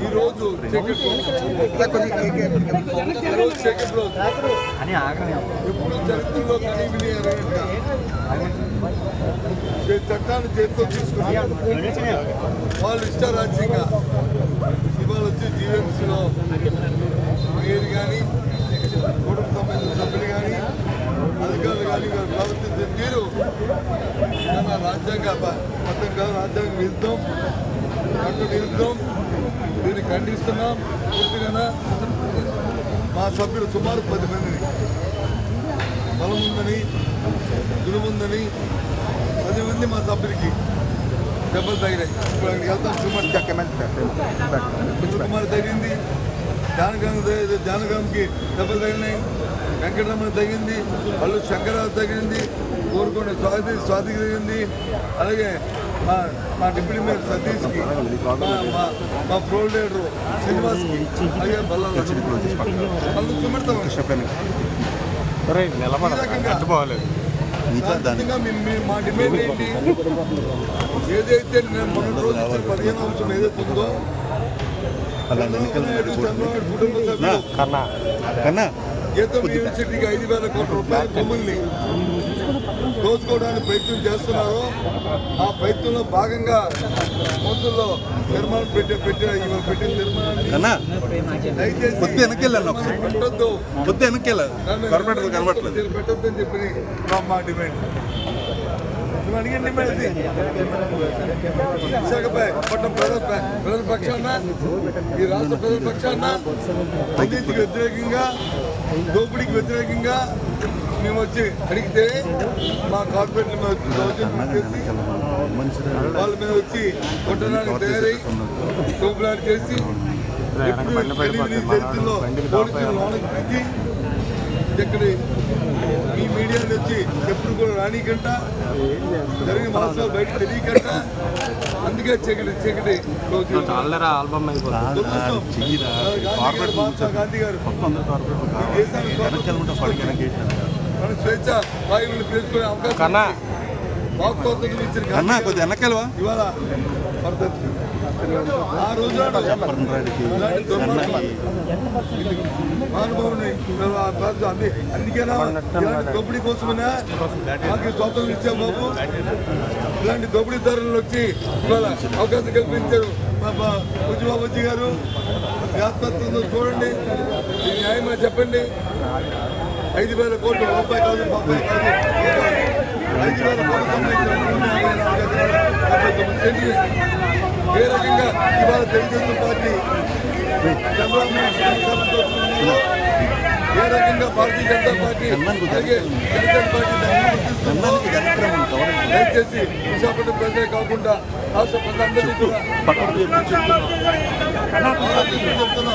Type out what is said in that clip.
ఈరోజు సెకండ్ రోజు ఎప్పుడు చరిత్రలో కానీ చట్టాన్ని చేతితో తీసుకుని వాళ్ళు ఇష్టారాజ్యంగా ఇవాళ వచ్చి జీవీఎంసీలో మేయర్ కానీ కుటుంబ సంబంధించిన సభ్యులు కానీ అధికారులు కానీ వారు ప్రవర్తించే తీరు రాజ్యాంగ మొత్తం కాదు రాజ్యాంగ విరుద్ధం చట్ట విరుద్ధం. దీన్ని ఖండిస్తున్నాం పూర్తిగా. మా సభ్యులు సుమారు 10 మందిని బలం ఉందని దురుముందని 10 మంది మా సభ్యులకి దెబ్బలు తగిలాయి. ఇప్పుడు అక్కడికి వెళ్తాం. సుమారు తగిలింది, జానగాంకి దెబ్బలు తగిలినాయి, వెంకటరమణ తగింది, వాళ్ళు శంకరరావు తగిలింది, కోరుకున్న స్వాతి తగింది. అలాగే మా డిప్యూటీ మేయర్ సతీష్కి, మా ఫ్లోర్ లీడరు శ్రీనివాస్కి, అలాగే బల్లాలు చూపెడతాం. మా డిమాండ్ ఏంటి? ఏదైతే నేను మొన్న రోజు ఇచ్చిన 15వ అంశం ఏదైతే ఉందో కుటుంబ సభ్యులు గీతం యూనివర్సిటీకి 5,000 కోట్ల రూపాయల భూముల్ని దోచుకోవడానికి ప్రయత్నం చేస్తున్నారో ఆ ప్రయత్నంలో భాగంగా మోతుల్లో నిర్మాణం పెట్టిన నిర్మాణాన్ని దయచేసి పెట్టొద్దు పెట్టొద్దని చెప్పి మా డిమాండ్. అడిగిన డిమాండ్ విశాఖపట్నం ప్రజల పక్షాన, ఈ రాష్ట్ర ప్రజల పక్షాన అవినీతికి వ్యతిరేకంగా, దోపిడీకి వ్యతిరేకంగా మేము వచ్చి అడిగితే మా కార్పొరేట్ల మీద వచ్చి దౌర్జన్యం చేసి వాళ్ళ మీద వచ్చి కొట్టడానికి తయారై దోపిడీ చేసి ఎప్పుడు చరిత్రలో పోలీసులు లోనకి పిలిచి ఇక్కడ మీ మీడియాలో వచ్చి ఎప్పుడు కూడా రానికంట జరిగిన వాస్తవాలు బయట తెలియకంట అందుకే చీకటి మహాత్మా గాంధీ గారు మన స్వేచ్ఛ వాయువులు పీల్చుకునే అవకాశం వాక్ స్వాతంత్రం ఇచ్చిన ఇవాళ ఆ రోజు మహానుభావుని అందుకేనా ఇలాంటి దోపిడీ కోసమైనా మాకు స్వాతంత్రం ఇచ్చాం బాబు. ఇలాంటి దోపిడీదారులు వచ్చి ఇవాళ అవకాశం కల్పించారు ఉజ్జబాబుజీ గారు. వ్యాప్తంతో చూడండి, ఈ న్యాయమా చెప్పండి. 5,000 కోట్ల రూపాయలు కాదు, 5,000 కోట్ల సంబంధించిన ఏ రకంగా ఇవాళ తెలుగుదేశం పార్టీ చంద్రబాబు నాయుడు ఏ రకంగా భారతీయ జనతా పార్టీ అలాగే జనసేన పార్టీ దయచేసి విశాఖపట్నం ప్రజలే కాకుండా రాష్ట్ర ప్రజలందరినీ కూడా చెప్తున్నా.